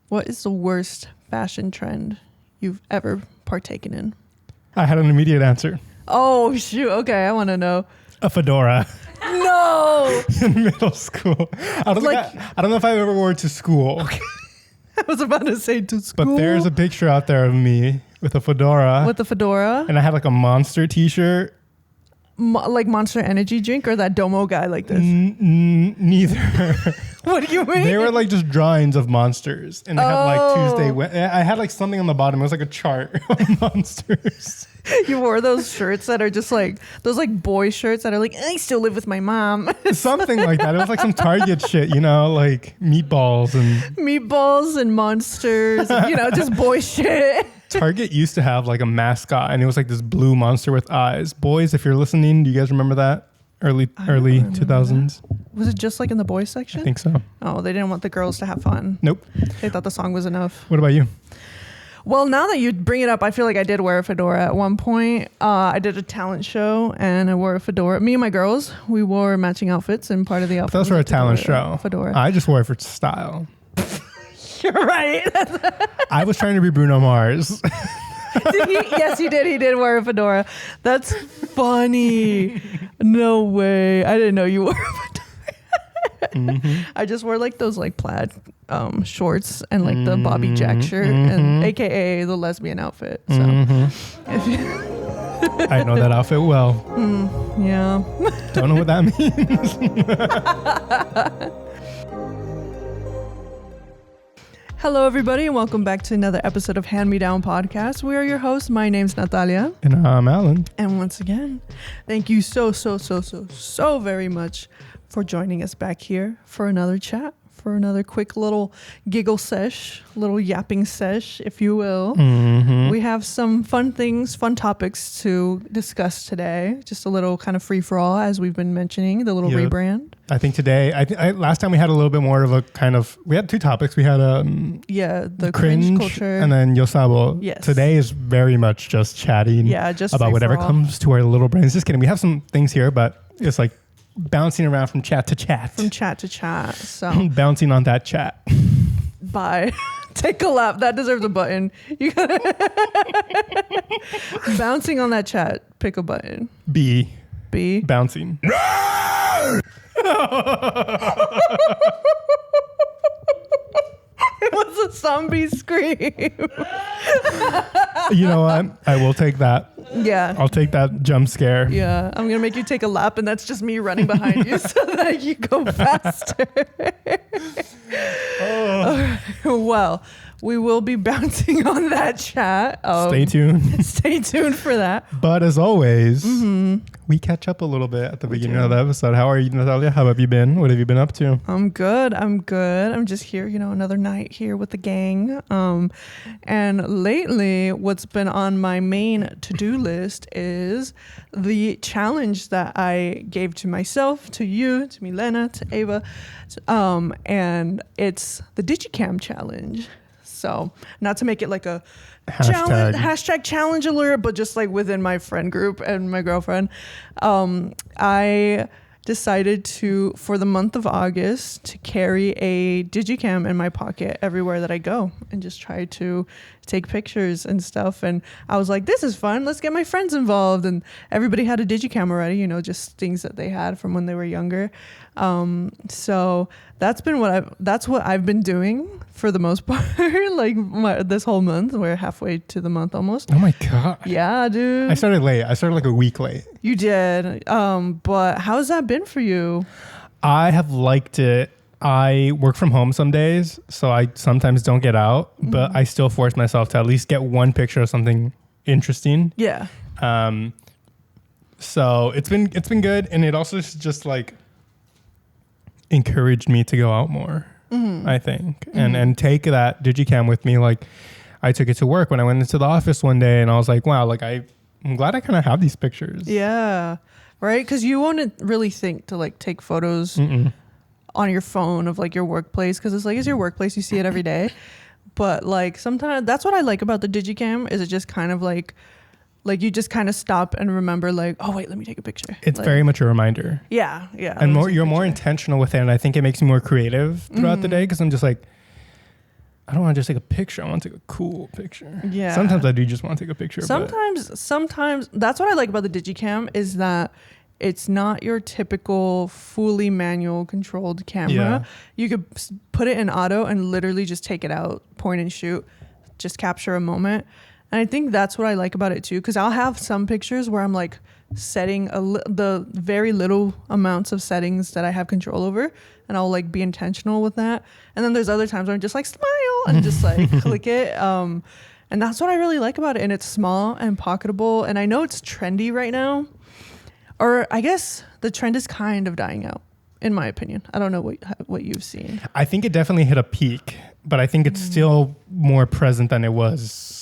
What is the worst fashion trend you've ever partaken in? I had an immediate answer. Oh, shoot. Okay, I want to know. A fedora. No! In middle school. I don't know if I've ever wore it to school. Okay. I was about to say to school. But there's a picture out there of me with a fedora. With the fedora? And I had like a Monster t-shirt. Like Monster Energy drink or that Domo guy like this? Neither. What do you mean? They were like just drawings of monsters. And I had like Tuesday. I had like something on the bottom. It was like a chart of monsters. You wore those shirts that are just like, those like boy shirts that are like, I still live with my mom. Something like that. It was like some Target shit, you know, like meatballs and monsters, just boy shit. Target used to have like a mascot and it was like this blue monster with eyes. Boys, if you're listening, do you guys remember that? Early 2000s. Was it just like in the boys section? I think so. Oh, they didn't want the girls to have fun. Nope. They thought the song was enough. What about you? Well, now that you bring it up, I feel like I did wear a fedora at one point. I did a talent show and I wore a fedora. Me and my girls, we wore matching outfits and part of the outfit. Those were a talent show. Fedora. I just wore it for style. You're right. I was trying to be Bruno Mars. Yes, he did. He did wear a fedora. That's funny. No way. I didn't know you wore a fedora. Mm-hmm. I just wore like those like plaid shorts and like the Bobby Jack shirt and AKA the lesbian outfit. So I know that outfit well. Yeah. Don't know what that means. Hello, everybody, and welcome back to another episode of Hand Me Down Podcast. We are your hosts. My name's Natalia. And I'm Alan. And once again, thank you so very much for joining us back here for another chat, for another quick little giggle sesh, little yapping sesh, if you will. Mm-hmm. We have some fun topics to discuss today. Just a little kind of free-for-all, as we've been mentioning, the little rebrand. I think today, last time we had a little bit more of a kind of, we had two topics. We had the cringe culture. And then Yo Sabo. Yes. Today is very much just chatting just about whatever comes to our little brains. Just kidding. We have some things here, but it's like bouncing around from chat to chat. From chat to chat. So bouncing on that chat. Bye. Take a lap. That deserves a button. You gotta bouncing on that chat. Pick a button. B. It Bouncing. was a zombie scream. You know what? I will take that. Yeah. I'll take that jump scare. Yeah. I'm going to make you take a lap, and that's just me running behind you so that you go faster. Well, we will be bouncing on that chat. Stay tuned. Stay tuned for that. But as always, we catch up a little bit at the beginning of the episode. How are you, Natalia? How have you been? What have you been up to? I'm good. I'm just here, another night here with the gang. And lately, what's been on my main to-do list is the challenge that I gave to myself, to you, to Milena, to Ava. And it's the Digicam challenge. So not to make it like a hashtag challenge alert, but just like within my friend group and my girlfriend, I decided to, for the month of August, to carry a Digicam in my pocket everywhere that I go and just try to take pictures and stuff. And I was like, this is fun. Let's get my friends involved. And everybody had a Digicam already, just things that they had from when they were younger. So that's what I've been doing for the most part, like this whole month. We're halfway to the month almost. Oh my God. Yeah, dude. I started late. I started like a week late. You did. But how's that been for you? I have liked it. I work from home some days, so I sometimes don't get out, but I still force myself to at least get one picture of something interesting. Yeah. So it's been good, and it also just like encouraged me to go out more, I think, and take that Digicam with me. Like I took it to work when I went into the office one day, and I was like, wow, like I'm glad I kind of have these pictures. Yeah. Right. Because you won't really think to like take photos on your phone of like your workplace, because it's like, it's your workplace, you see it every day. But like sometimes that's what I like about the Digicam, is it just kind of like you just kind of stop and remember like, oh wait, let me take a picture. It's like, very much a reminder. Yeah. And you're more intentional with it, and I think it makes me more creative throughout the day, because I'm just like, I don't want to just take a picture. I want to take a cool picture. Yeah. Sometimes I do just want to take a picture. Sometimes that's what I like about the Digicam is that it's not your typical fully manual controlled camera. Yeah. You could put it in auto and literally just take it out, point and shoot, just capture a moment. And I think that's what I like about it too, because I'll have some pictures where I'm like setting the very little amounts of settings that I have control over, and I'll like be intentional with that. And then there's other times where I'm just like smile and just like click it. And that's what I really like about it. And it's small and pocketable. And I know it's trendy right now, or I guess the trend is kind of dying out, in my opinion. I don't know what you've seen. I think it definitely hit a peak, but I think it's still more present than it was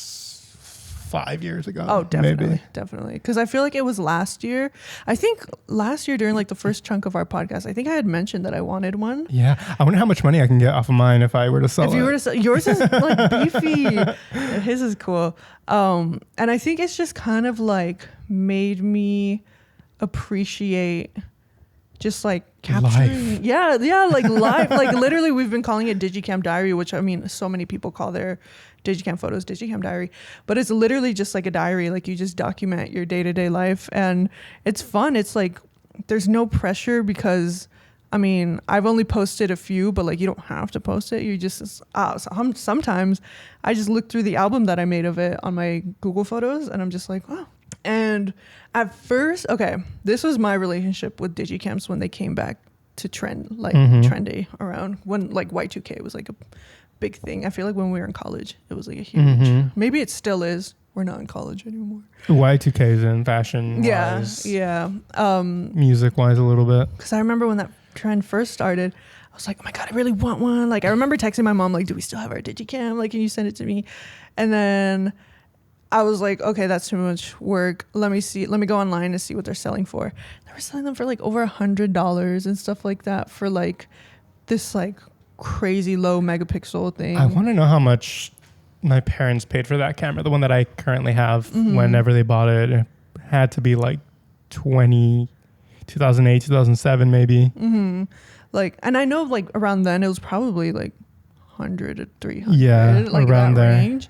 5 years ago. Oh, definitely. Maybe. Definitely. Because I feel like it was last year. I think last year during like the first chunk of our podcast, I think I had mentioned that I wanted one. Yeah. I wonder how much money I can get off of mine if I were to sell it. If you were to sell, yours is like beefy. His is cool. And I think it's just kind of like made me appreciate just like capturing life. Yeah, like life. Like literally we've been calling it Digicam Diary, which I mean so many people call their Digicam photos Digicam Diary, but it's literally just like a diary. Like you just document your day-to-day life, and it's fun. It's like there's no pressure, because I mean I've only posted a few, but like you don't have to post it. You just sometimes I just look through the album that I made of it on my Google Photos, and I'm just like, wow. And at first, okay, this was my relationship with Digicams when they came back to trend, like trendy around when like Y2K was like a big thing. I feel like when we were in college, it was like a huge, maybe it still is. We're not in college anymore. Y2K is in fashion. Yeah. Music wise a little bit. Because I remember when that trend first started, I was like, oh my God, I really want one. Like I remember texting my mom, like, do we still have our Digicam? Like, can you send it to me? And then I was like, okay, that's too much work. Let me go online and see what they're selling for. They were selling them for like over $100 and stuff like that for like this like crazy low megapixel thing. I want to know how much my parents paid for that camera, the one that I currently have. Whenever they bought it, it had to be like 2008, 2007 maybe. Like, and I know like around then it was probably like 100 to 300. Yeah, like around that there. range.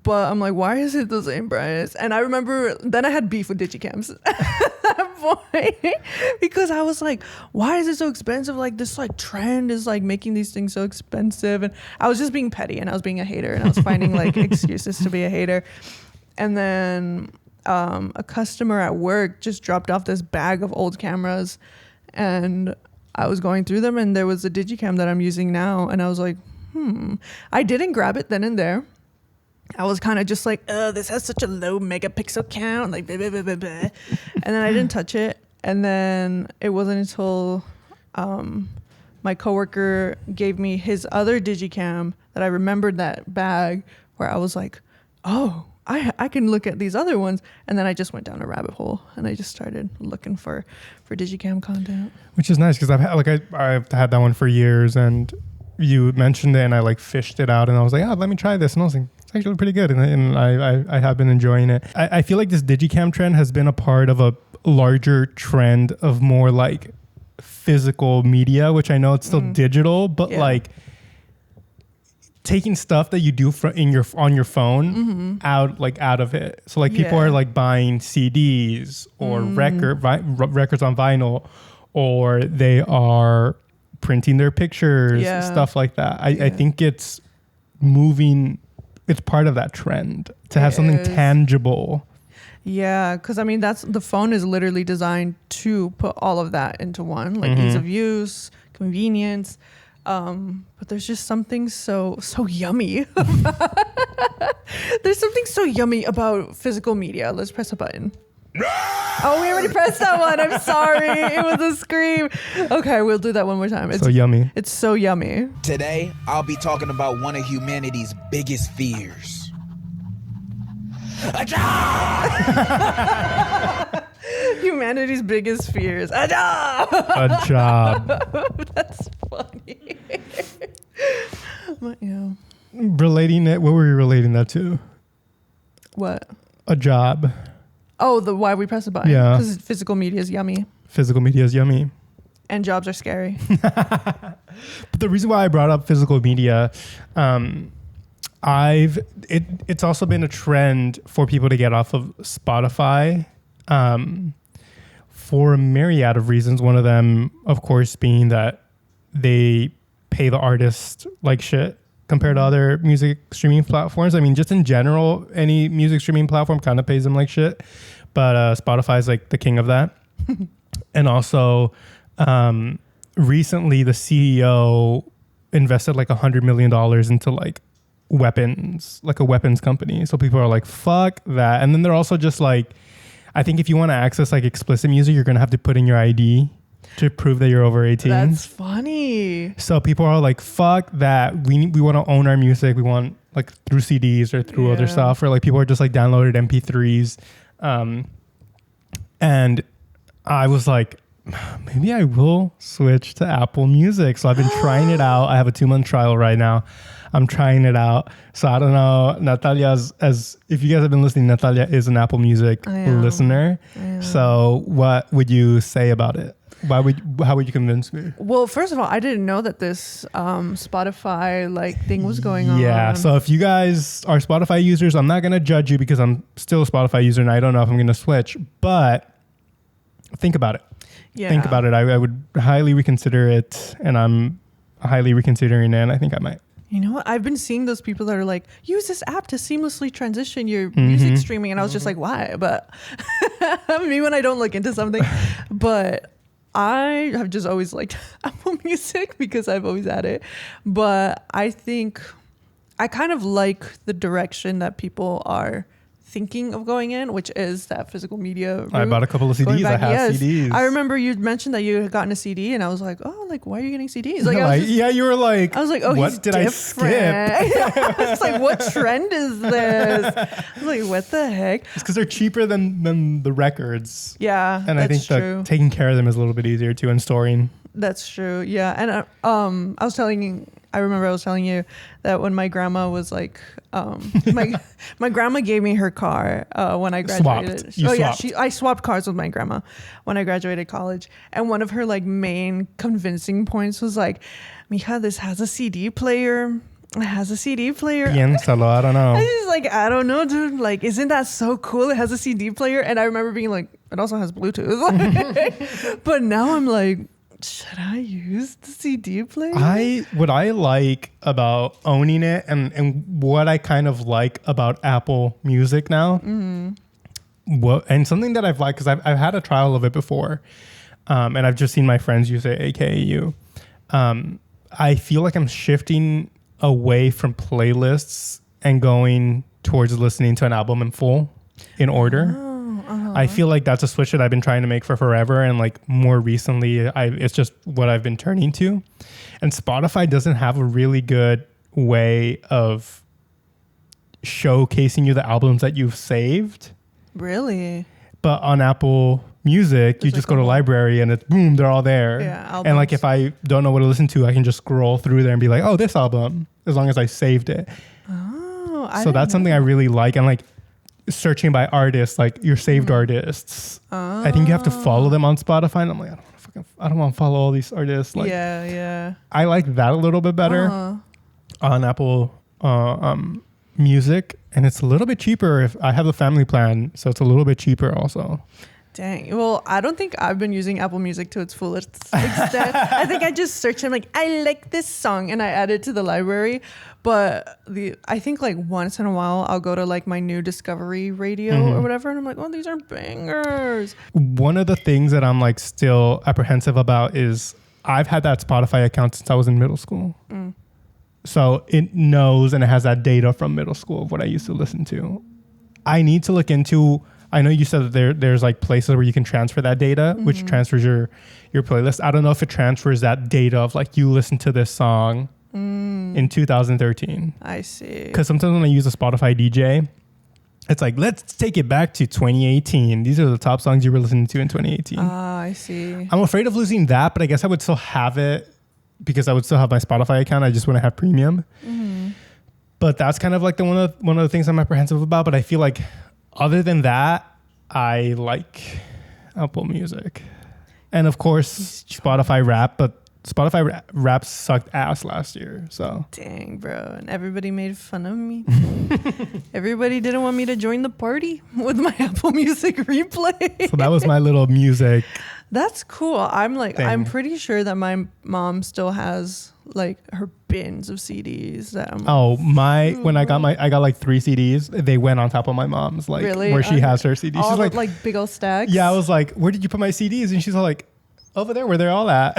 But I'm like, why is it the same price? And I remember then I had beef with Digicams at that point, because I was like, why is it so expensive? Like this like trend is like making these things so expensive. And I was just being petty and I was being a hater and I was finding like excuses to be a hater. And then a customer at work just dropped off this bag of old cameras, and I was going through them and there was a Digicam that I'm using now. And I was like, I didn't grab it then and there. I was kind of just like, this has such a low megapixel count, like blah, blah, blah, blah, blah. And then I didn't touch it. And then it wasn't until my coworker gave me his other Digicam that I remembered that bag, where I was like, oh, I can look at these other ones. And then I just went down a rabbit hole and I just started looking for Digicam content. Which is nice, because I've had that one for years, and you mentioned it and I like fished it out and I was like, let me try this. And I was like, it's actually pretty good. And I have been enjoying it. I feel like this Digicam trend has been a part of a larger trend of more like physical media, which I know it's still digital, but like taking stuff that you do on your phone out of it. So like people are like buying CDs or records on vinyl, or they are printing their pictures, stuff like that. I think it's moving. It's part of that trend to have something tangible. Yeah, because I mean the phone is literally designed to put all of that into one, like ease of use, convenience. But there's just something so yummy. There's something so yummy about physical media. Let's press a button. Oh, we already pressed that one. I'm sorry. It was a scream. Okay, we'll do that one more time. It's so yummy. It's so yummy. Today, I'll be talking about one of humanity's biggest fears. A job! Humanity's biggest fears. A job! A job. That's funny. But, yeah. Relating it, what were you relating that to? What? A job. Oh, the why we press a button. Yeah. Because physical media is yummy. Physical media is yummy. And jobs are scary. But the reason why I brought up physical media, it's also been a trend for people to get off of Spotify for a myriad of reasons. One of them, of course, being that they pay the artist like shit compared to other music streaming platforms. I mean, just in general, any music streaming platform kind of pays them like shit. But Spotify is like the king of that. And also, recently the CEO invested like $100 million into like weapons, like a weapons company. So people are like, fuck that. And then they're also just like, I think if you want to access like explicit music, you're going to have to put in your ID to prove that you're over 18. That's funny. So people are like, fuck that. We want to own our music. We want like through CDs or through other stuff, or like people are just like downloaded MP3s. And I was like, maybe I will switch to Apple Music. So I've been trying it out. I have a 2-month trial right now. I'm trying it out. So I don't know. Natalia's, as if you guys have been listening, Natalia is an Apple Music listener. So what would you say about it? How would you convince me? Well, first of all, I didn't know that this Spotify like thing was going on. Yeah. So if you guys are Spotify users, I'm not going to judge you because I'm still a Spotify user and I don't know if I'm going to switch, but think about it. Yeah. Think about it. I would highly reconsider it, and I'm highly reconsidering it, and I think I might. You know what? I've been seeing those people that are like, use this app to seamlessly transition your music streaming. And I was just like, why? But me when I don't look into something. But I have just always liked Apple Music because I've always had it. But I think I kind of like the direction that people are thinking of going in, which is that physical media route. I bought a couple of CDs. I have CDs. I remember you mentioned that you had gotten a CD, and I was like, oh, like, why are you getting CDs? Like, you were like, I was like, oh, what he's did different. I skip? I was like, what trend is this? I was like, what the heck? It's because they're cheaper than the records. Yeah, and I think that taking care of them is a little bit easier too, and storing. That's true. Yeah, and I remember I was telling you that when my grandma was like, my grandma gave me her car when I graduated. Swapped. I swapped cars with my grandma when I graduated college. And one of her like main convincing points was like, mija, this has a CD player. It has a CD player. Piénsalo, I don't know. I was like, I don't know, dude. Like, isn't that so cool? It has a CD player. And I remember being like, it also has Bluetooth. But now I'm like, should I use the CD player? What I like about owning it and what I kind of like about Apple Music now, and something that I've liked, because I've had a trial of it before, and I've just seen my friends use it, aka you. I feel like I'm shifting away from playlists and going towards listening to an album in full, in order. I feel like that's a switch that I've been trying to make for forever. And like more recently, it's just what I've been turning to. And Spotify doesn't have a really good way of showcasing you the albums that you've saved. Really? But on Apple Music, you just go to library and it's boom, they're all there. Yeah, albums. And like if I don't know what to listen to, I can just scroll through there and be like, oh, this album, as long as I saved it. Oh, so that's something I really like. And like, searching by artists, like your saved artists. I think you have to follow them on Spotify, and I'm like, I don't want to follow all these artists. Like, yeah. I like that a little bit better on Apple Music, and it's a little bit cheaper if I have the family plan, so it's a little bit cheaper also. Dang. Well, I don't think I've been using Apple Music to its fullest extent. I think I just search and like, I like this song, and I add it to the library. But I think like once in a while I'll go to like my new Discovery radio or whatever, and I'm like, oh, these are bangers. One of the things that I'm like still apprehensive about is I've had that Spotify account since I was in middle school. So it knows and it has that data from middle school of what I used to listen to. I need to look into, I know you said that there's like places where you can transfer that data, which transfers your playlist. I don't know if it transfers that data of like you listen to this song in 2013. I see. Because sometimes when I use a Spotify DJ, it's like, let's take it back to 2018. These are the top songs you were listening to in 2018. I see. I'm afraid of losing that, but I guess I would still have it because I would still have my Spotify account. I just want to have premium. But that's kind of like one of the things I'm apprehensive about. But I feel like other than that, I like Apple Music. And of course, Spotify Rap, but Spotify Rap sucked ass last year. So dang, bro. And everybody made fun of me. Everybody didn't want me to join the party with my Apple Music replay. So that was my little music. That's cool. I'm thing. pretty sure that my mom still has like her bins of CDs. That When I got like 3 CDs. They went on top of my mom's, like really? where she has her CDs. All She's the, like big old stacks. Yeah, I was like, where did you put my CDs? And she's all like, over there where they're all at.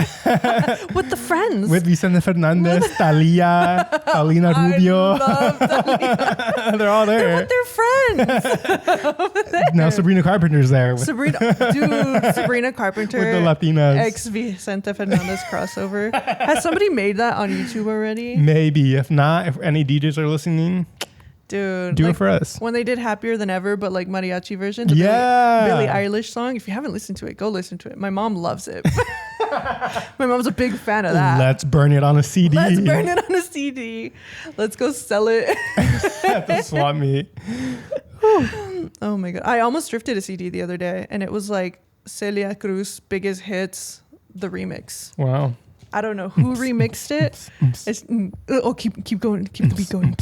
With the friends. With Vicente Fernández, Paulina Rubio. I love Talia. They're all there. They're with their friends. Over there. Now Sabrina Carpenter's there. Sabrina Carpenter. With the Latinas. Ex Vicente Fernández crossover. Has somebody made that on YouTube already? Maybe. If not, if any DJs are listening, dude, do it for us. When they did Happier Than Ever, but like mariachi version. The Billie Eilish song. If you haven't listened to it, go listen to it. My mom loves it. My mom's a big fan of that. Let's burn it on a CD. Let's burn it on a CD. Let's go sell it. At the swap meet. Oh my God. I almost drifted a CD the other day, and it was like Celia Cruz Biggest Hits, the remix. Wow. I don't know who remixed it. It's, keep going. Keep the beat going.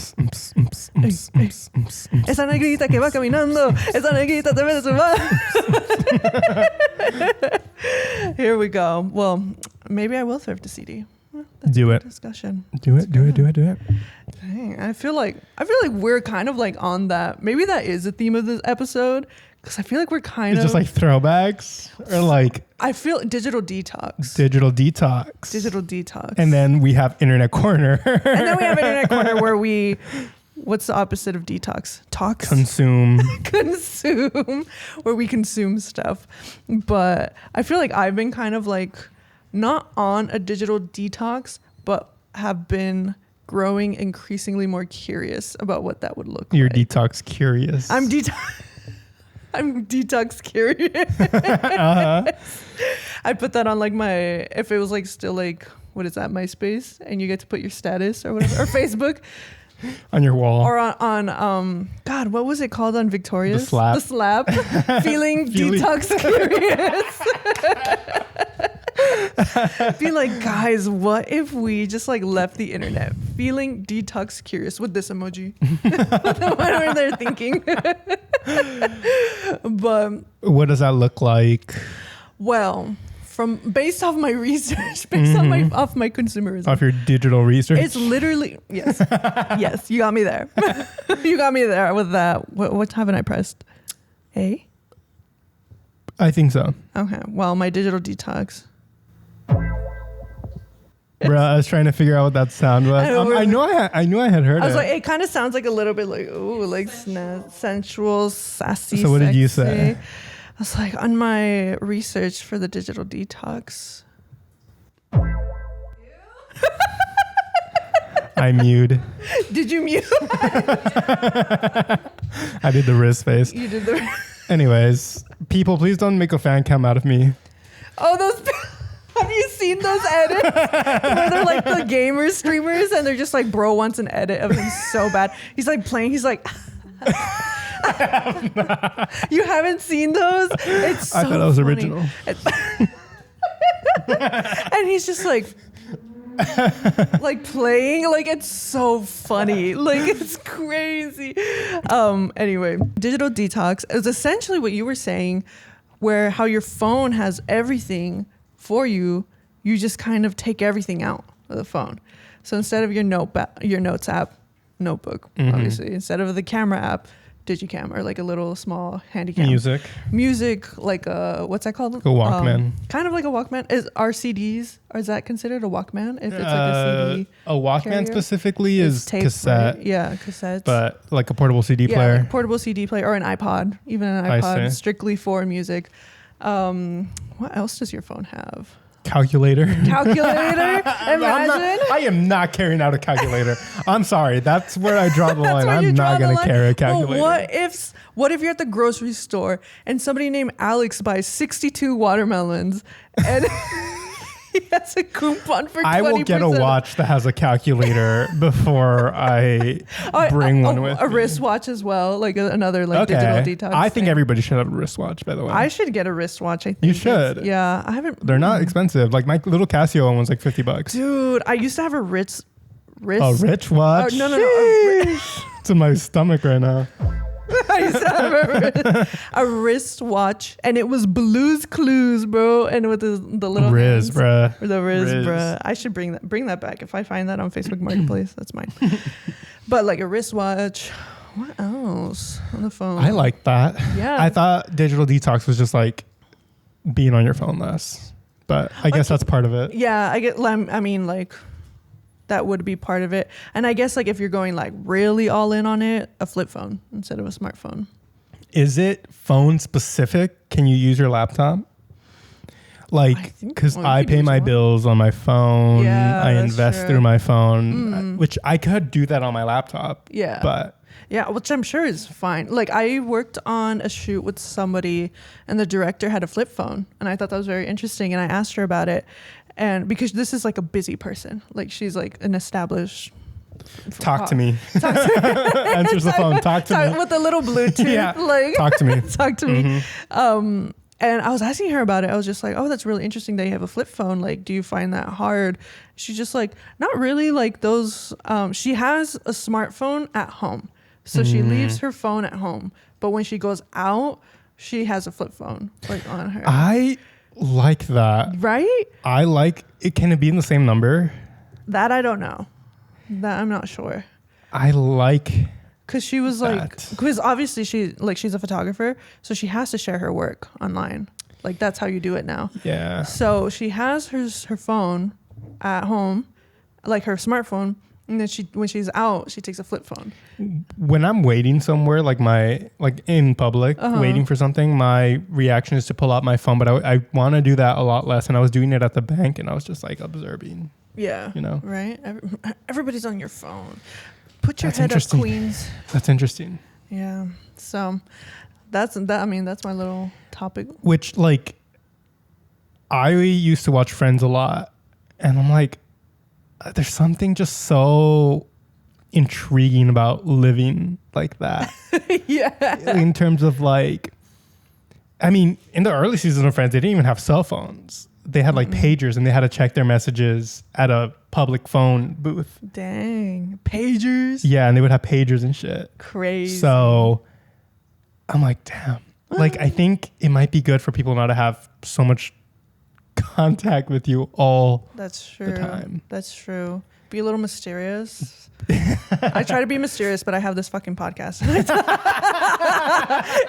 Esa negrita que va caminando. Esa negrita te ve de Here we go. Well, maybe I will thrift a CD. That's do it. Discussion. Do it. Dang, I feel like we're kind of like on that. Maybe that is the theme of this episode. Because I feel like we're kind it's of... just like throwbacks or like... I feel digital detox. Digital detox. And then we have Internet Corner. Internet Corner where we... What's the opposite of detox? Talks? Consume. Consume. Where we consume stuff. But I feel like I've been kind of like... Not on a digital detox, but have been growing increasingly more curious about what that would look like. You're detox curious. I'm detox curious. I put that on like if it was like still like, what is that, MySpace, and you get to put your status or whatever, or Facebook on your wall, or on God, what was it called on Victoria's? The slap. Feeling detox curious. Be like, guys, what if we just like left the internet feeling detox curious with this emoji? Whatever they're thinking. But what does that look like? Well, based off my research, off my consumerism, off your digital research, it's literally yes, you got me there. You got me there with that. What haven't I pressed? A? I think so. Okay. Well, my digital detox. Bro, I was trying to figure out what that sound was. I knew I had heard it. I was like, it kind of sounds like a little bit like, ooh, like sensual, sassy. So what did you sexy. say? I was like, on my research for the digital detox. I mewed. Did you mute? I did the wrist face. You did the. Anyways, people, please don't make a fan cam out of me. Oh, those. Have you seen those edits where they're like the gamer streamers and they're just like, bro wants an edit of him so bad. He's like playing. He's like, you haven't seen those? It's so I thought that was funny. original. And he's just like playing, like it's so funny, like it's crazy. Anyway, digital detox is essentially what you were saying, where how your phone has everything for you, you just kind of take everything out of the phone. So instead of your notes app, notebook, obviously, instead of the camera app, Digicam, or like a little small handy cam. Music, like what's that called? A Walkman. Kind of like a Walkman. Is that considered a Walkman? If it's like a CD. A Walkman carrier? Specifically is tape, cassette. Right? Yeah, cassettes. But like a portable CD player. Like portable CD player or an iPod. Even an iPod, strictly for music. What else does your phone have? Calculator. Imagine. I am not carrying out a calculator. I'm sorry. That's where I draw the line. I'm not going to carry a calculator. Well, what if you're at the grocery store and somebody named Alex buys 62 watermelons and He has a coupon for 20%. I will get a watch that has a calculator before I bring one with a me. wristwatch as well, like another digital detox. I think thing. everybody should have a wristwatch, by the way. I should get a wristwatch. I think You should. Yeah, I haven't. They're not expensive. Like my little Casio one was like $50. Dude, I used to have a wrist. A rich watch? Oh, no. It's in my stomach right now. I used to have a wristwatch, and it was Blue's Clues, bro, and with the little Riz, hands. bruh. The Riz, bruh. I should bring that back. If I find that on Facebook Marketplace, that's mine. But like a wristwatch. What else on the phone? I like that. Yeah. I thought digital detox was just like being on your phone less, but I guess that's part of it. Yeah, I mean, like, that would be part of it. And I guess like if you're going like really all in on it, a flip phone instead of a smartphone. Is it phone specific? Can you use your laptop? Like, because I pay my bills on my phone. Yeah, I that's invest true. through my phone, which I could do that on my laptop. Yeah. But yeah, which I'm sure is fine. Like I worked on a shoot with somebody and the director had a flip phone and I thought that was very interesting and I asked her about it. And because this is like a busy person, like she's like an established. talk to me. Answers the phone. Talk to me. With a little Bluetooth. Yeah. Like, Talk to me. talk to me. And I was asking her about it. I was just like, oh, that's really interesting that you have a flip phone. Like, do you find that hard? She's just like, not really. Like those, she has a smartphone at home. So she leaves her phone at home. But when she goes out, she has a flip phone like on her. I like that. Right? I like it. Can it be in the same number? That I don't know. That I'm not sure. I like. Cause she was like, that. because obviously she's a photographer, so she has to share her work online. Like that's how you do it now. Yeah. So she has her phone at home, like her smartphone, and then when she's out, she takes a flip phone. When I'm waiting somewhere, like in public, waiting for something, my reaction is to pull out my phone. But I want to do that a lot less. And I was doing it at the bank, and I was just like observing. Yeah. You know. Right. Everybody's on your phone. Put your That's head up, interesting. Queens. That's interesting. Yeah. So that's that. I mean, that's my little topic. Which like, I used to watch Friends a lot, and I'm like, there's something just so intriguing about living like that. Yeah. In terms of like, I mean, in the early seasons of Friends, they didn't even have cell phones. They had like pagers, and they had to check their messages at a public phone booth. Dang. Pagers. Yeah, and they would have pagers and shit. Crazy. So I'm like, damn. Like, I think it might be good for people not to have so much contact with you all That's true. the time. That's true. Be a little mysterious. I try to be mysterious, but I have this fucking podcast.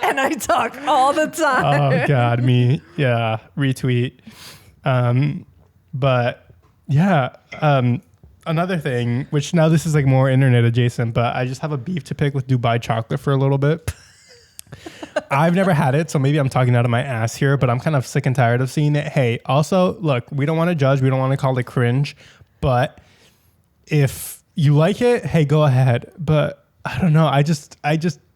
And I talk all the time. Oh God, me. Yeah. Retweet. But yeah, another thing, which now this is like more internet adjacent, but I just have a beef to pick with Dubai chocolate for a little bit. I've never had it, so maybe I'm talking out of my ass here, but I'm kind of sick and tired of seeing it. Hey, also, look, we don't want to judge. We don't want to call it cringe, but if you like it, hey, go ahead. But I don't know. I just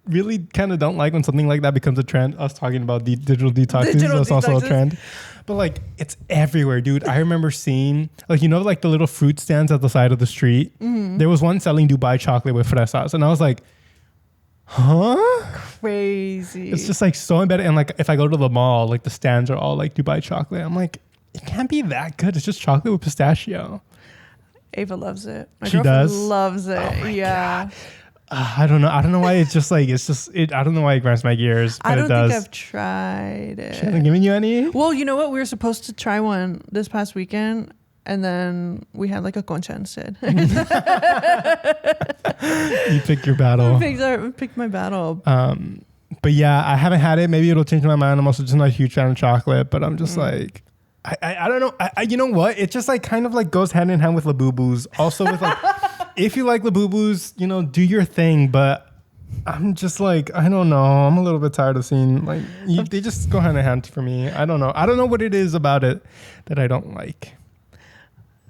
really kind of don't like when something like that becomes a trend. Us talking about the digital detoxes is also a trend. But like, it's everywhere, dude. I remember seeing, like, you know, like the little fruit stands at the side of the street. There was one selling Dubai chocolate with fresas, and I was like, huh? Crazy. It's just like so embedded. And like, if I go to the mall, like the stands are all like Dubai chocolate. I'm like, it can't be that good. It's just chocolate with pistachio. Ava loves it. My She girlfriend does? loves it. Oh my yeah. God. I don't know. I don't know why it's just like, I don't know why it grinds my gears, but I don't it does. think I've tried it. She hasn't given you any? Well, you know what? We were supposed to try one this past weekend, and then we had like a concha instead. You pick your battle. I picked my battle. But yeah, I haven't had it. Maybe it'll change my mind. I'm also just not a huge fan of chocolate, but I'm just like, I don't know. You know what? It just like kind of like goes hand in hand with Labubus. Also with like, if you like Labubus, you know, do your thing. But I'm just like, I don't know. I'm a little bit tired of seeing like, they just go hand in hand for me. I don't know. I don't know what it is about it that I don't like.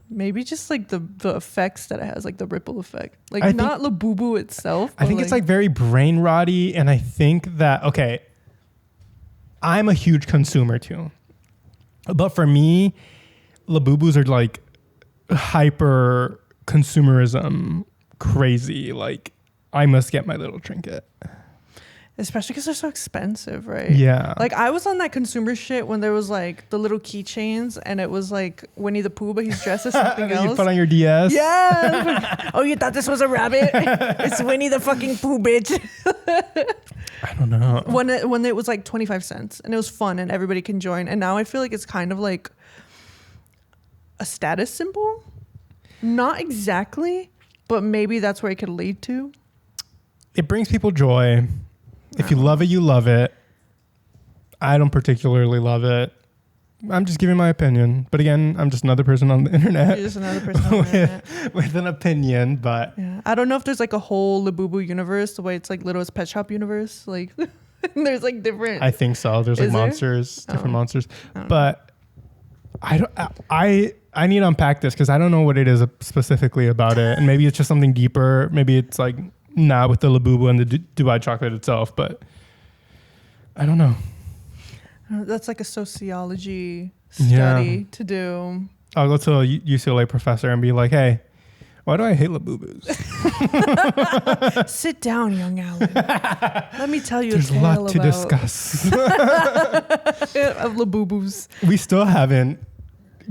Maybe just like the effects that it has, like the ripple effect. Like I not Labubu itself. I think it's like very brain rotty. And I think that, okay, I'm a huge consumer too. But for me, Labubus are like hyper consumerism crazy. Like, I must get my little trinket. Especially because they're so expensive, right? Yeah. Like, I was on that consumer shit when there was like the little keychains and it was like Winnie the Pooh, but he's dressed as something else. You put on your DS. Yeah. Oh, you thought this was a rabbit? It's Winnie the fucking Pooh, bitch. I don't know. When it was like 25 cents and it was fun and everybody can join. And now I feel like it's kind of like a status symbol. Not exactly, but maybe that's where it could lead to. It brings people joy. If you love it, you love it. I don't particularly love it. I'm just giving my opinion. But again, I'm just another person on the internet. You're just another person on the internet. With an opinion, but... Yeah. I don't know if there's like a whole Labubu universe, the way it's like Littlest Pet Shop universe. Like, there's like different... I think so. There's like monsters, different monsters. But I need to unpack this because I don't know what it is specifically about it. And maybe it's just something deeper. Maybe it's like... Not with the Labubu and the Dubai chocolate itself, but I don't know. That's like a sociology study to do. I'll go to a UCLA professor and be like, hey, why do I hate Labubus? Sit down, young Alan. Let me tell you There's a lot to discuss. Of Labubus. We still haven't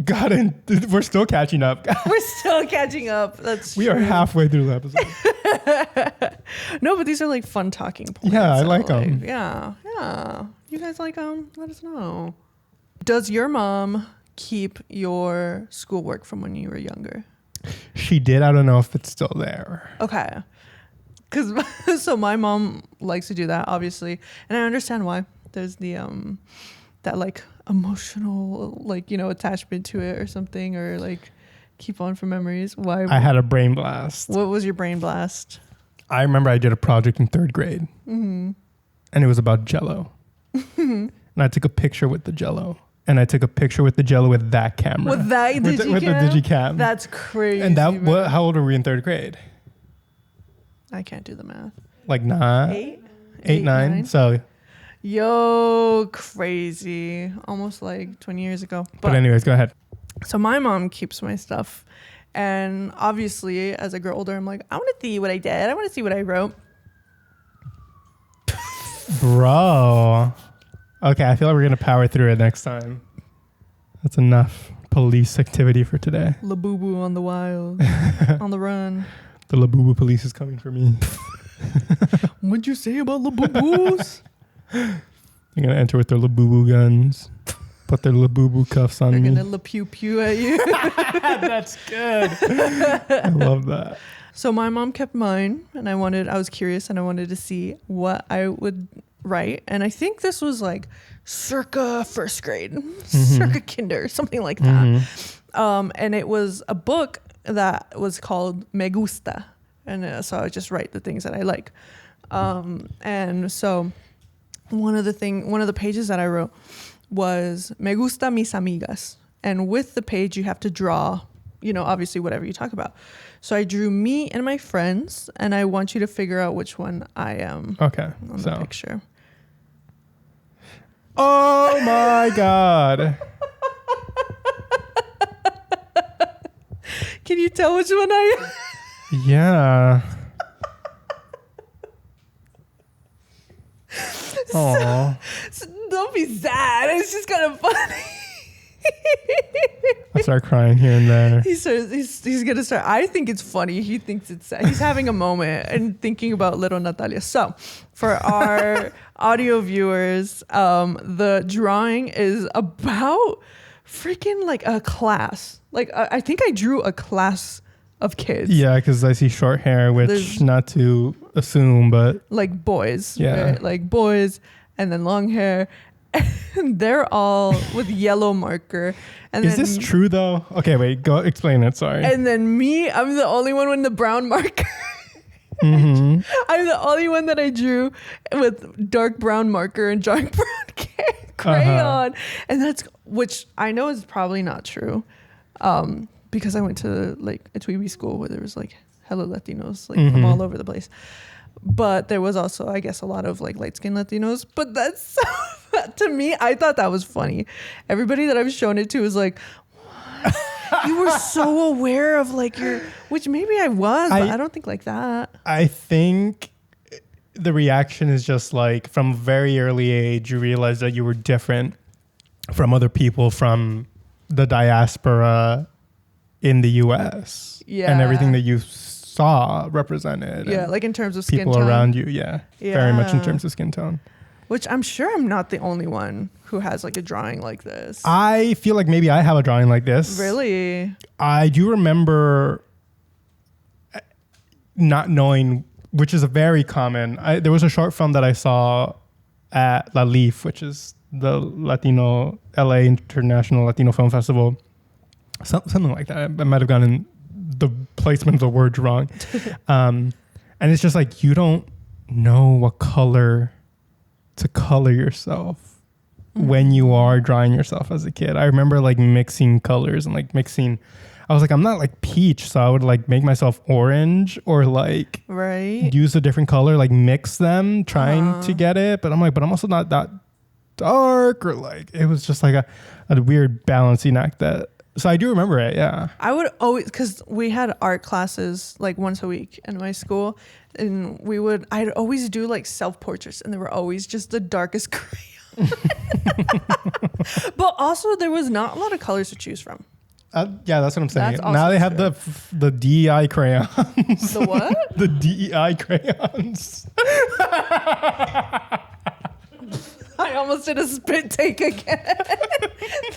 gotten, we're still catching up. We're still catching up. That's We are halfway through the episode. No, but these are like fun talking points. Yeah, I like them. Yeah. You guys like them? Let us know. Does your mom keep your schoolwork from when you were younger? She did. I don't know if it's still there. Okay. So my mom likes to do that, obviously. And I understand why. There's the, that like emotional, like, you know, attachment to it or something, or like keep on for memories. Why? I had a brain blast. What was your brain blast? I remember I did a project in 3rd grade and it was about Jell-O. And I took a picture with the Jell-O. And I took a picture with the Jell-O with that camera. With that Digicam? With the Digicam. That's crazy. And that, how old were we in 3rd grade? I can't do the math. Like 9? 8, 9. So. Yo, crazy. Almost like 20 years ago. But anyways, go ahead. So my mom keeps my stuff. And obviously, as I grow older, I'm like, I want to see what I did. I want to see what I wrote. Bro. Okay, I feel like we're going to power through it next time. That's enough police activity for today. Labubu on the wild. On the run. The Labubu police is coming for me. What'd you say about Labubus? They're going to enter with their Labubu guns. Put their Labubu cuffs on me. They're going to pew pew at you. That's good. I love that. So my mom kept mine, and I was curious, and I wanted to see what I would write. And I think this was like circa 1st grade, circa kinder, something like that. And it was a book that was called Me Gusta. And so I just write the things that I like. And so one of the pages that I wrote was Me gusta mis amigas. And with the page, you have to draw, you know, obviously whatever you talk about. So I drew me and my friends, and I want you to figure out which one I am on the picture. Oh my God. Can you tell which one I am? Yeah. Oh. So don't be sad. It's just kind of funny. I start crying here and there. He's gonna start. I think it's funny. He thinks it's sad. He's having a moment and thinking about little Natalia. So, for our audio viewers, the drawing is about freaking like a class. Like I think I drew a class of kids. Yeah, because I see short hair, which there's, not to assume, but like boys. Yeah, right? Like boys, and then long hair. And they're all with yellow marker. And is this true though? Okay, wait, go explain it. Sorry. And then me, I'm the only one with the brown marker. I'm the only one that I drew with dark brown marker and dark brown crayon. And that's, which I know is probably not true. Because I went to like a Tweeby school where there was like hella Latinos like from all over the place. But there was also, I guess, a lot of like light-skinned Latinos. But that's, to me, I thought that was funny. Everybody that I've shown it to is like, You were so aware of like which maybe I was, but I don't think like that. I think the reaction is just like from a very early age, you realize that you were different from other people from the diaspora in the US. Yeah. And everything that you saw represented. Yeah, like in terms of skin people tone. around you. Yeah. Very much in terms of skin tone. Which I'm sure I'm not the only one who has like a drawing like this. I feel like maybe I have a drawing like this. Really? I do remember not knowing, which is a very common. There was a short film that I saw at La Leaf, which is the Latino LA International Latino Film Festival. Something like that. I might have gotten the placement of the words wrong. And it's just like, you don't know what color to color yourself when you are drawing yourself as a kid. I remember like mixing colors and like mixing. I was like, I'm not like peach, so I would like make myself orange or like use a different color, like mix them, trying to get it. But I'm like, but I'm also not that dark, or like it was just like a weird balancing act that. So I do remember it, yeah. I would always, because we had art classes like once a week in my school, and I'd always do like self-portraits, and they were always just the darkest crayon. But also there was not a lot of colors to choose from. Yeah, that's what I'm saying. Now they have the DEI crayons. The what? The DEI crayons. I almost did a spit take again.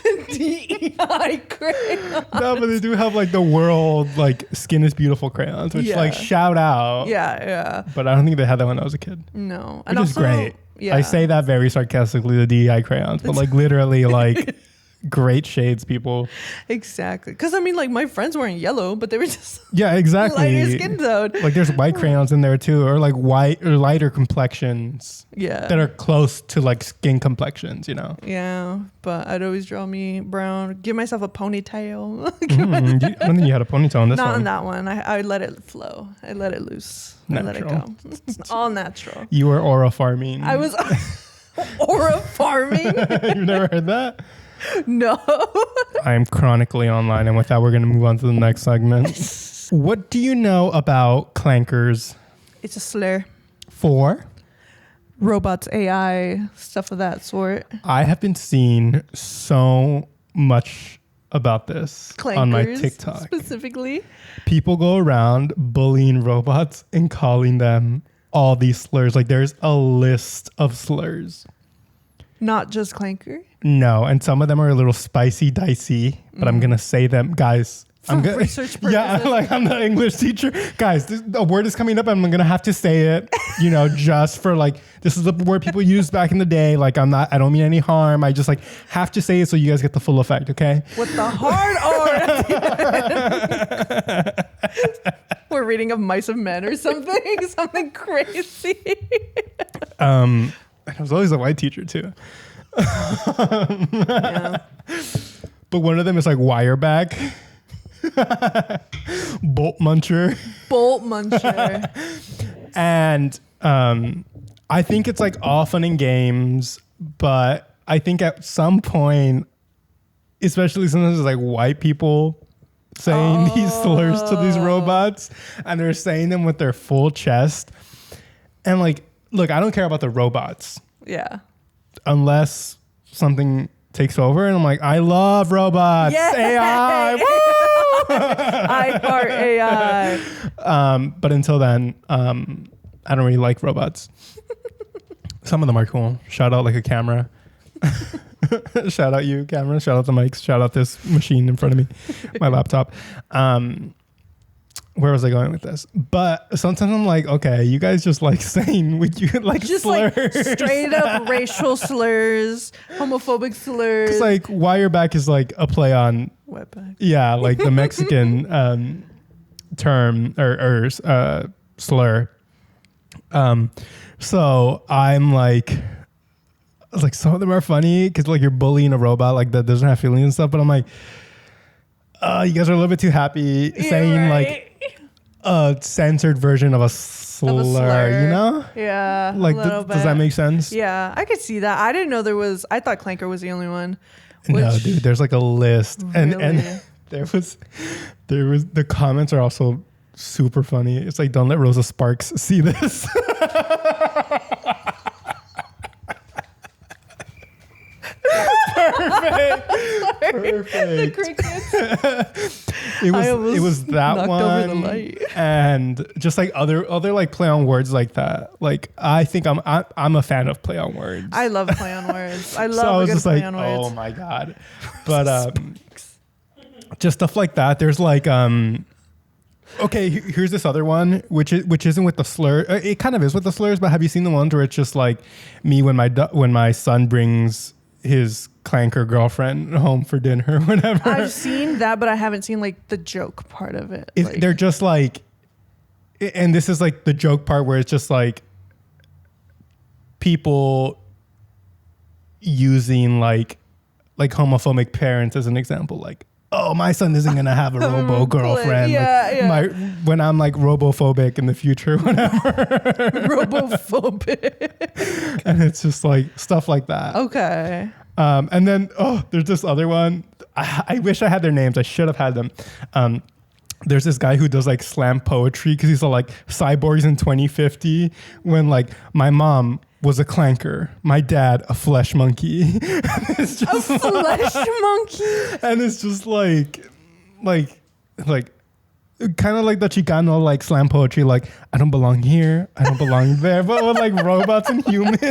The DEI crayon. No, but they do have like the world, like Skin is Beautiful crayons, which like shout out. Yeah. But I don't think they had that when I was a kid. No. Which is great. Yeah. I say that very sarcastically, the DEI crayons, but like literally like great shades, people. Exactly. Because I mean, like my friends weren't yellow, but they were just exactly lighter skin tone. Like there's white crayons in there too, or like white or lighter complexions. Yeah. That are close to like skin complexions, you know. Yeah, but I'd always draw me brown. Give myself a ponytail. I don't think you had a ponytail on this one. Not on that one. I let it flow. I let it loose. Natural. I let it go. It's all natural. You were aura farming. I was aura farming. You've never heard that? No. I am chronically online, and with that, we're going to move on to the next segment. What do you know about clankers? It's a slur. For? Robots, AI, stuff of that sort. I have been seeing so much about this Clankers, on my TikTok. Specifically. People go around bullying robots and calling them all these slurs. Like there's a list of slurs. Not just Clanker? No, and some of them are a little spicy, dicey, but I'm going to say them. Guys, I'm gonna research purposes. Yeah, like I'm the English teacher. Guys, a word is coming up. I'm gonna have to say it. You know, just for like this is the word people used back in the day. Like I don't mean any harm. I just like have to say it so you guys get the full effect. Okay. With the hard R. We're reading of Mice of Men or something. Something crazy. I was always a white teacher too. Yeah. But one of them is like wireback. Bolt muncher. And I think it's like all fun and games, but I think at some point, especially sometimes it's like white people saying these slurs to these robots, and they're saying them with their full chest. And like, look, I don't care about the robots. Yeah. Unless something takes over, and I'm like, I love robots. Yeah. AI. Woo! I heart AI. But until then, I don't really like robots. Some of them are cool. Shout out like a camera. Shout out you, camera. Shout out the mics. Shout out this machine in front of me, my laptop. Where was I going with this? But sometimes I'm like, okay, you guys just like saying with you like just slurs. Like straight up racial slurs, homophobic slurs. It's like wireback is like a play on wetback. Yeah, like the Mexican term or slur. So I'm like, I was like, some of them are funny because like you're bullying a robot like that doesn't have feelings and stuff. But I'm like, you guys are a little bit too happy saying like a censored version of a slur, you know? Yeah. Like, does that make sense? Yeah, I could see that. I thought Clanker was the only one. No, dude, there's like a list. Really? And there was the comments are also super funny. It's like, don't let Rosa Sparks see this. Perfect. The crickets. It was that knocked one over the light. and just like other like play on words like that. Like I think I'm a fan of play on words. I love play on words. I love So I was a good just play like, on words. oh my god. But just stuff like that. There's like okay, here's this other one which isn't with the slur. It kind of is with the slurs, but have you seen the ones where it's just like me when my son brings his Clanker girlfriend home for dinner or whatever? I've seen that, but I haven't seen like the joke part of it. Like, They're just like, and this is like the joke part where it's just like people using like homophobic parents as an example, like, oh, my son isn't gonna have a robo girlfriend. When I'm like robophobic in the future, whatever. Robophobic. And it's just like stuff like that. Okay. And then there's this other one. I wish I had their names. I should have had them. There's this guy who does like slam poetry because he's all like cyborgs in 2050 when like my mom was a clanker, my dad a flesh monkey. It's just A flesh monkey. And it's just like kind of like the Chicano like slam poetry, like I don't belong here, I don't belong there, but with like robots and humans.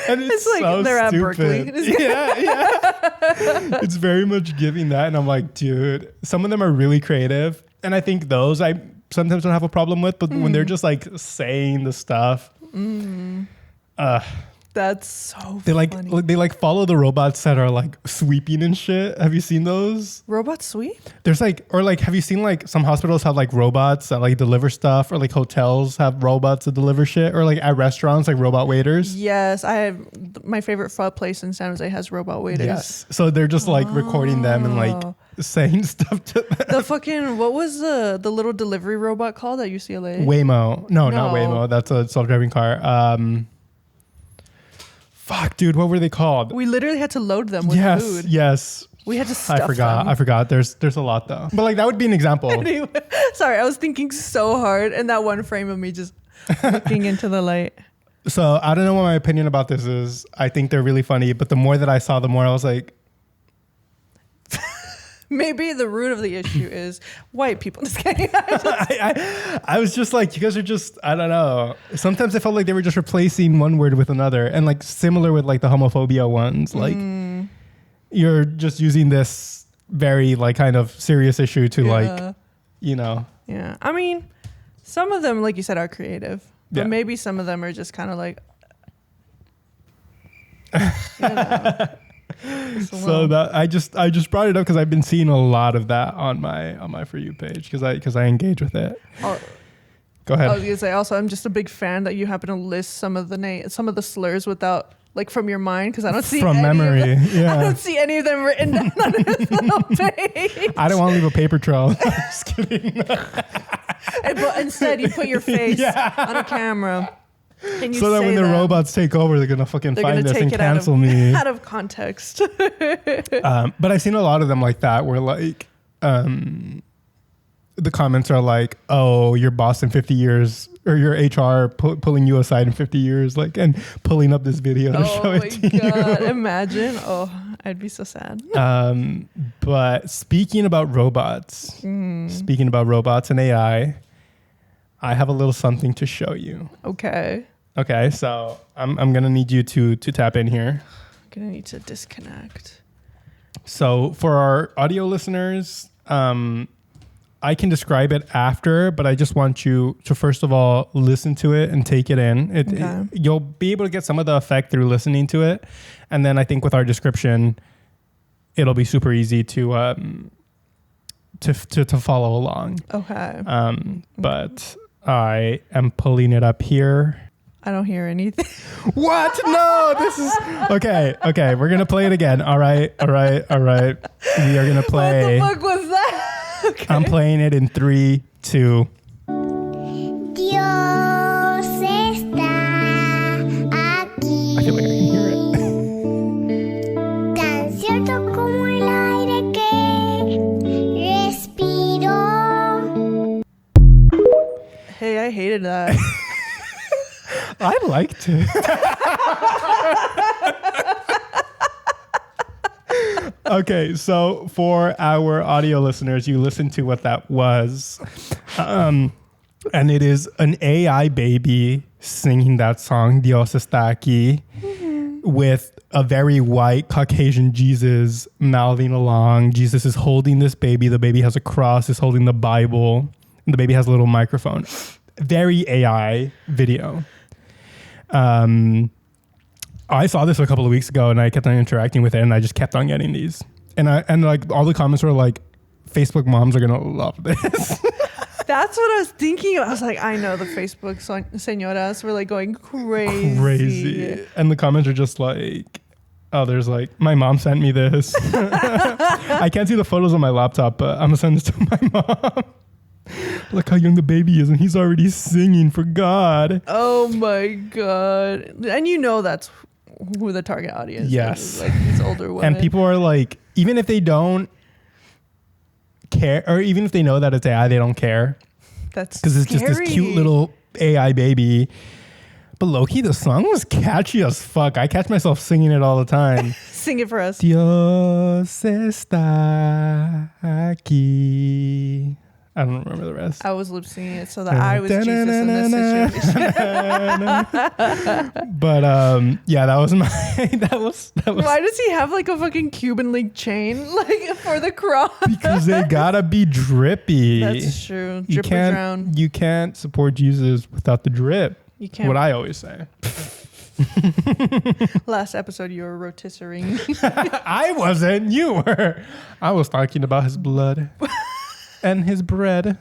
And it's like so they're stupid. at Berkeley. Yeah. It's very much giving that, and I'm like, dude, some of them are really creative, and I think those I sometimes don't have a problem with, but when they're just like saying the stuff, that's so they funny. they like follow the robots that are like sweeping and shit. Have you seen those? Robot sweep? There's like, or like, have you seen like some hospitals have like robots that like deliver stuff, or like hotels have robots that deliver shit, or like at restaurants like robot waiters? Yes, I have my favorite pho place in San Jose has robot waiters. Yes. So they're just like recording them and like saying stuff to them. The fucking, what was the little delivery robot called at UCLA? Waymo. No, not No. Waymo. That's a self-driving car. Fuck, dude, what were they called? We literally had to load them with food. Yes. We had to stuff them. I forgot. There's a lot though. But like that would be an example. Anyway, sorry, I was thinking so hard in that one frame of me just looking into the light. So I don't know what my opinion about this is. I think they're really funny, but the more that I saw, the more I was like, maybe the root of the issue is white people. Just kidding. I was just like, you guys are just, I don't know. Sometimes I felt like they were just replacing one word with another, and like similar with like the homophobia ones. Like you're just using this very like kind of serious issue to like, you know. Yeah. I mean, some of them, like you said, are creative, but maybe some of them are just kind of like, you know. So that I just brought it up because I've been seeing a lot of that on my For You page because I engage with it. Go ahead. I was gonna say also I'm just a big fan that you happen to list some of the slurs without like from your mind, because I don't see from any memory. Of them, Yeah, I don't see any of them written down on his little page. I don't want to leave a paper trail. Just kidding. But instead you put your face on a camera. And you so that when the robots take over, they're gonna fucking find us and cancel me out of context. But I've seen a lot of them like that, where like the comments are like, "Oh, your boss in 50 years, or your HR pulling you aside in 50 years, like, and pulling up this video to show it to you." Oh my god! Imagine. Oh, I'd be so sad. But speaking about robots and AI, I have a little something to show you. Okay, so I'm gonna need you to tap in here. I'm gonna need to disconnect. So for our audio listeners, I can describe it after, but I just want you to first of all listen to it and take it in. You'll be able to get some of the effect through listening to it, and then I think with our description, it'll be super easy to follow along. Okay. But I am pulling it up here. I don't hear anything. What? No, this is okay. We're gonna play it again. All right. We are gonna play. What the fuck was that? Okay. I'm playing it in 3, 2. Dios está aquí. I feel like I can hear it. Tan cierto como el aire I hated that. I liked it. Okay, so for our audio listeners, you listen to what that was. And it is an AI baby singing that song, Dios Está Aquí, with a very white Caucasian Jesus mouthing along. Jesus is holding this baby. The baby has a cross, is holding the Bible, and the baby has a little microphone. Very AI video. I saw this a couple of weeks ago and I kept on interacting with it and I just kept on getting these. And like all the comments were like, Facebook moms are going to love this. That's what I was thinking. I was like, I know the Facebook señoras were like going crazy. Crazy. And the comments are just like, oh, there's like, my mom sent me this. I can't see the photos on my laptop, but I'm going to send this to my mom. Look how young the baby is and he's already singing for God. Oh my God. And you know that's who the target audience is. Like these older women. And people are like, even if they don't care, or even if they know that it's AI, they don't care. That's because it's just this cute little AI baby. But low-key, the song was catchy as fuck. I catch myself singing it all the time. Sing it for us. Dios está aquí. I don't remember the rest. I was lip singing it so that I was Jesus in this situation. But yeah, that was my that was Why does he have like a fucking Cuban link chain like for the cross? Because they gotta be drippy. That's true. Drip or drown. You can't support Jesus without the drip. You can't. What I always say. Last episode you were rotisserie. I wasn't. You were. I was talking about his blood. And his bread.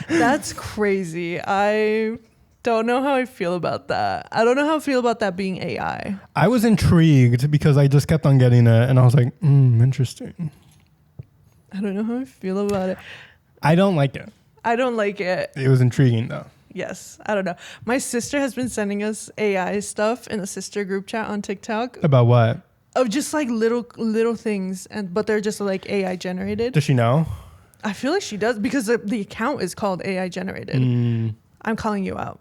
That's crazy. I don't know how I feel about that. I don't know how I feel about that being AI. I was intrigued because I just kept on getting it and I was like, interesting. I don't know how I feel about it. I don't like it. I don't like it. It was intriguing though. Yes. I don't know. My sister has been sending us AI stuff in the sister group chat on TikTok. About what? Of just like little things, but they're just like AI generated. Does she know? I feel like she does because the account is called AI generated. I'm calling you out.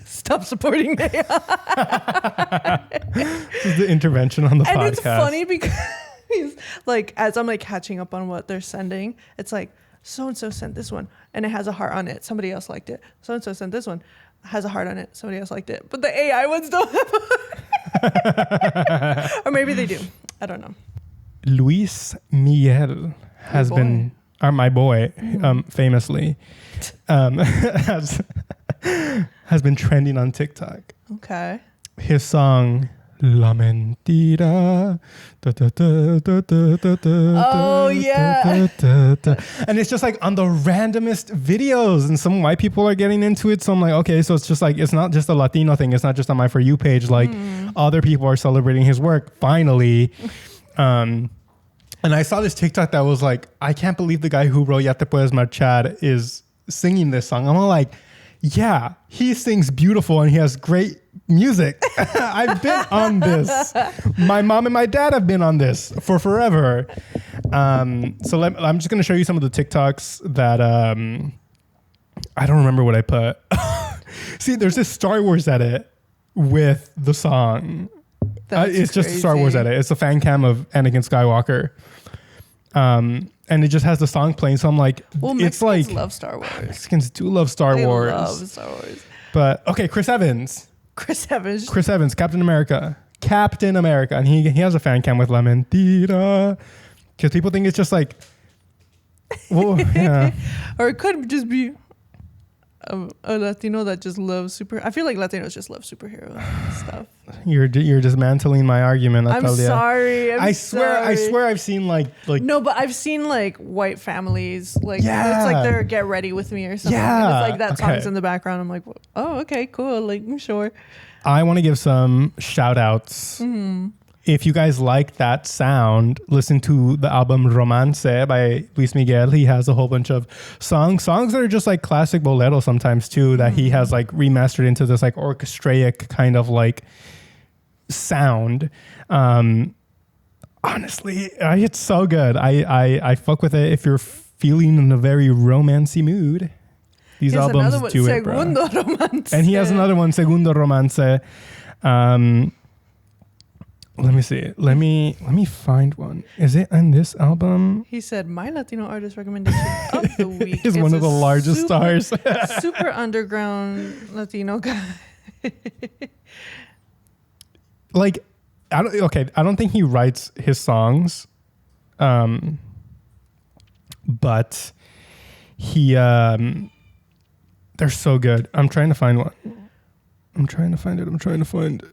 Stop supporting AI. This is the intervention on the podcast. And it's funny because like as I'm like catching up on what they're sending, it's like so and so sent this one and it has a heart on it. Somebody else liked it. So and so sent this one, has a heart on it. Somebody else liked it. But the AI ones don't have a heart. Or maybe they do. I don't know. Luis Miguel has been, my boy, famously, has been trending on TikTok. Okay. His song, La Mentira. Oh, yeah. And it's just like on the randomest videos and some white people are getting into it. So I'm like, okay, so it's just like, it's not just a Latino thing. It's not just on my For You page. Like other people are celebrating his work finally. And I saw this TikTok that was like, I can't believe the guy who wrote Ya Te Puedes Marchar is singing this song. I'm all like, yeah, he sings beautiful and he has great music. I've been on this. My mom and my dad have been on this for forever. I'm just going to show you some of the TikToks that I don't remember what I put. See, there's this Star Wars edit with the song. It's just a Star Wars edit. It's a fan cam of Anakin Skywalker. And it just has the song playing. So I'm like, well, it's Mexicans like love Star Wars. Mexicans do love Star Wars. They love Star Wars. But okay, Chris Evans, Captain America. And he has a fan cam with La Mentira. Because people think it's just like, well, yeah. Or it could just be a Latino that just loves I feel like Latinos just love superhero stuff. You're dismantling my argument, Natalia. I'm sorry. I swear I've seen like no, but I've seen like white families like it's like they're Get Ready With Me or something. Yeah. And it's like that song's in the background. I'm like, oh, okay, cool. Like, sure. I want to give some shout outs. If you guys like that sound, listen to the album Romance by Luis Miguel. He has a whole bunch of songs that are just like classic bolero sometimes too, that he has like remastered into this like orchestraic kind of like sound. Honestly, it's so good. I fuck with it if you're feeling in a very romancy mood. These He has albums another one, do it, bro. Segundo Romance. And he has another one, Segundo Romance. Let me see. Let me find one. Is it on this album? He said, my Latino artist recommendation of the week He's one of the largest stars. super underground Latino guy. Like, I don't think he writes his songs, but he they're so good. I'm trying to find one. I'm trying to find it.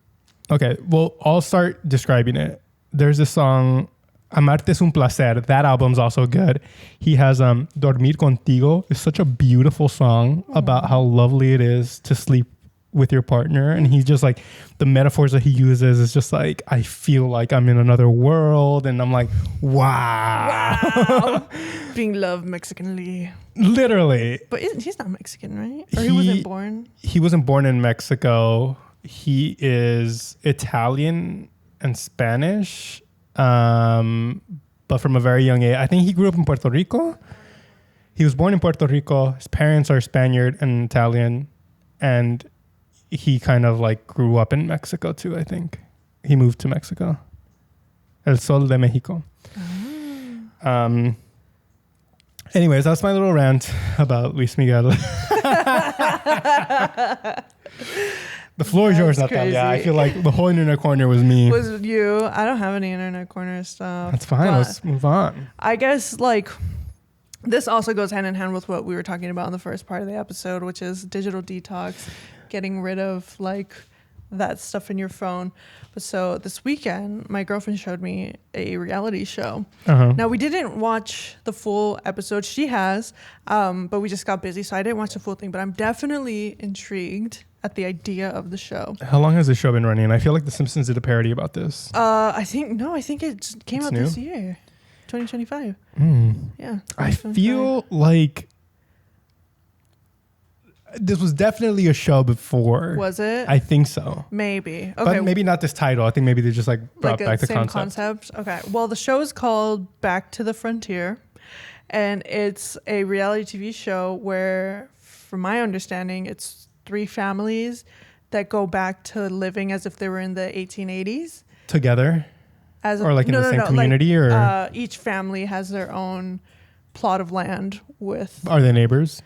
Okay, well, I'll start describing it. There's this song, Amarte es un placer. That album's also good. He has Dormir Contigo. It's such a beautiful song about how lovely it is to sleep with your partner. And he's just like, the metaphors that he uses is just like, I feel like I'm in another world. And I'm like, wow. Being loved Mexicanly. Literally. But he's not Mexican, right? Or he wasn't born? He wasn't born in Mexico. He is Italian and Spanish, but from a very young age. I think he grew up in Puerto Rico. He was born in Puerto Rico. His parents are Spaniard and Italian. And he kind of like grew up in Mexico too, I think. He moved to Mexico. El Sol de Mexico. Anyways, that's my little rant about Luis Miguel. The floor is yours, Natalia. crazy. I feel like the whole internet corner was me. Was you. I don't have any internet corner stuff. That's fine. But Let's move on. I guess like this also goes hand in hand with what we were talking about in the first part of the episode, which is digital detox, getting rid of like that stuff in your phone. But so this weekend, my girlfriend showed me a reality show. Now we didn't watch the full episode. She has, but we just got busy, so I didn't watch the full thing. But I'm definitely intrigued at the idea of the show. How long has the show been running? I feel like The Simpsons did a parody about this. I think it came out new? this year, 2025. Yeah. I feel like this was definitely a show before. Was it? I think so. Maybe. Okay. But maybe not this title. I think maybe they just like brought back the same concept. Okay. Well, the show is called Back to the Frontier, and it's a reality TV show where, from my understanding, it's 3 families that go back to living as if they were in the 1880s. Together? Or like in the same community? Like, or each family has their own plot of land with... Are they neighbors?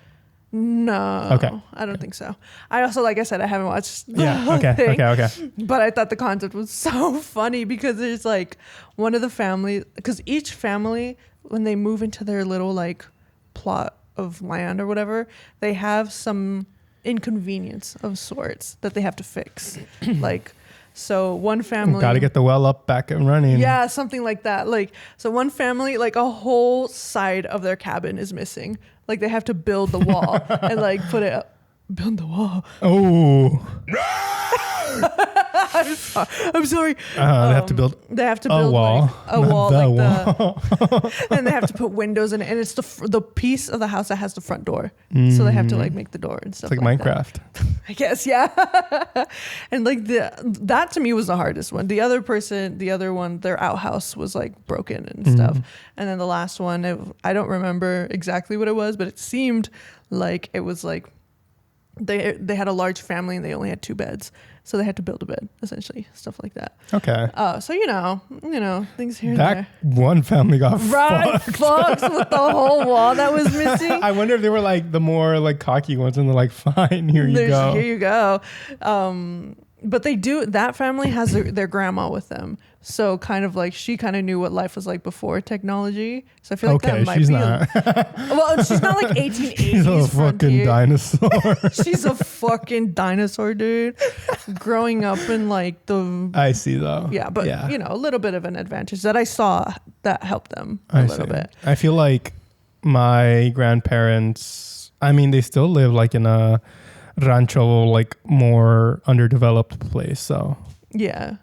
No. Okay. I don't think so. I also, like I said, I haven't watched the Yeah. whole Okay. thing. Okay. But I thought the concept was so funny because there's like one of the family, because each family, when they move into their little like plot of land or whatever, they have some inconvenience of sorts that they have to fix. Like, so one family... Got to get the well up, back and running. Yeah, something like that. Like, so one family, like a whole side of their cabin is missing. Like they have to build the wall and like put it up. Build the wall. Oh. I'm sorry. They have to build. They have to build a wall. like, a wall, The like wall. and they have to put windows in it, and it's the piece of the house that has the front door. So they have to like make the door and stuff. It's like Minecraft. That. I guess, yeah. And like that to me was the hardest one. The other one, their outhouse was like broken and stuff. And then the last one, I don't remember exactly what it was, but it seemed like it was like they had a large family and they only had 2 beds. So they had to build a bed, essentially, stuff like that. Okay. So you know, things here and That there. one family got Fucked with the whole wall that was missing. I wonder if they were like the more like cocky ones and they're like, fine, here you go. Here you go. But that family has their grandma with them. So kind of like she kind of knew what life was like before technology. So I feel like that might she's be. Not. Well, she's not like 1880s. She's a fucking dinosaur. She's a fucking dinosaur, dude. Growing up in like the. I see though. Yeah, but you know, a little bit of an advantage that I saw that helped them a little bit. I feel like my grandparents, I mean, they still live like in a rancho, like more underdeveloped place. So yeah.